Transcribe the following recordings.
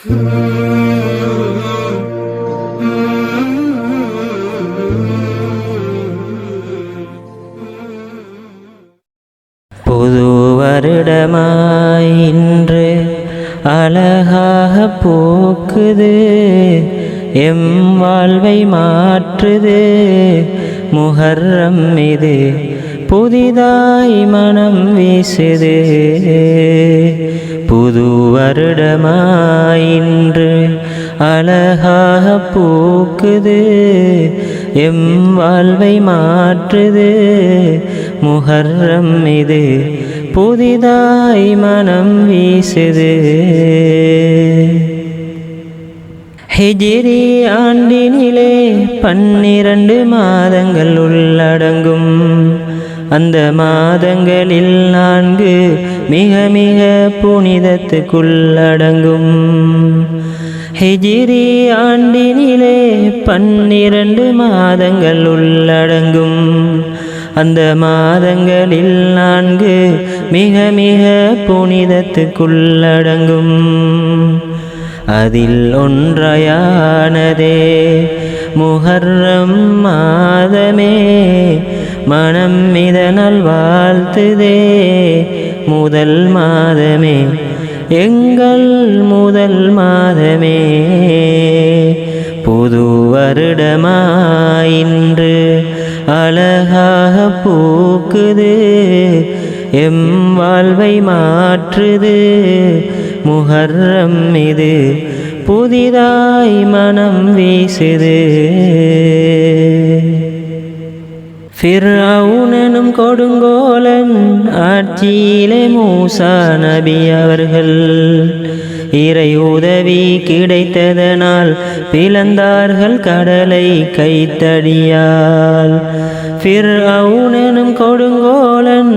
புது வருடமாய் இன்று அழகாக பூக்குது, எம் வாழ்வை மாற்றுது முஹர்ரம் இது, புதிதாய் மனம் வீசுது. புது வருடமாய் இன்று அழகாக பூக்குது, எம் வாழ்வை மாற்றுது முஹர்ரம் இது, புதிதாய் மனம் வீசுது. ஹிஜ்ரி ஆண்டினிலே 12 மாதங்கள் உள்ளடங்கும், அந்த மாதங்களில் 4 மிக மிக புனிதத்துக்குள்ளடங்கும். ஹிஜ்ரி ஆண்டினிலே 12 மாதங்கள் உள்ளடங்கும், அந்த மாதங்களில் 4 மிக மிக புனிதத்துக்குள்ளடங்கும். அதில் ஒன்றையானதே முஹர்ரம் மாதமே, மனம் இதனால் வாழ்த்துதே முதல் மாதமே, எங்கள் முதல் மாதமே. புது வருடமாய் இன்று அழகாக பூக்குது, எம் வாழ்வை மாற்றுது முஹர்ரம் இது, புதிதாய் மனம் வீசுது. ஃபிர்அவுன் எனும் கொடுங்கோலன் ஆட்சியிலே மூசா நபி அவர்கள் இறை உதவி கிடைத்ததனால் பிளந்தார்கள் கடலை கைத்தடியால். ஃபிர்அவுன் எனும் கொடுங்கோலன்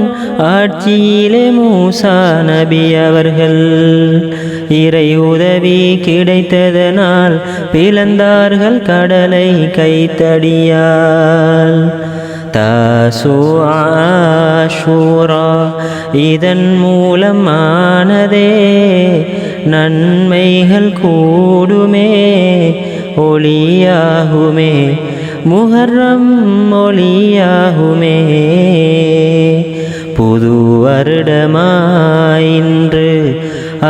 ஆட்சியிலே மூசா நபி அவர்கள் இறை உதவி கிடைத்ததனால் பிளந்தார்கள் கடலை கைத்தடியால். தாசூஆ ஆஷூரா இதன் மூலமானதே, நன்மைகள் கூடுமே ஒளியாகுமே முஹர்ரம் ஒளியாகுமே. புது வருடமாய் இன்று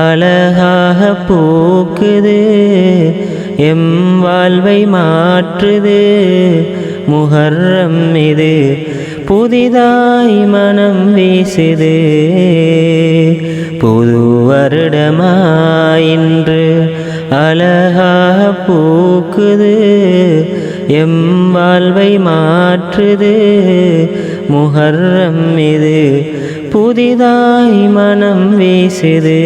அழகாக பூக்குது, எம் வாழ்வை மாற்றுது முஹர்ரம் இது, புதிதாய் மனம் வீசுது. புது வருடமாய் இன்று அழகாக பூக்குது, எம் வாழ்வை மாற்றுது முஹர்ரம் இது, புதிதாய் மனம் வீசுது.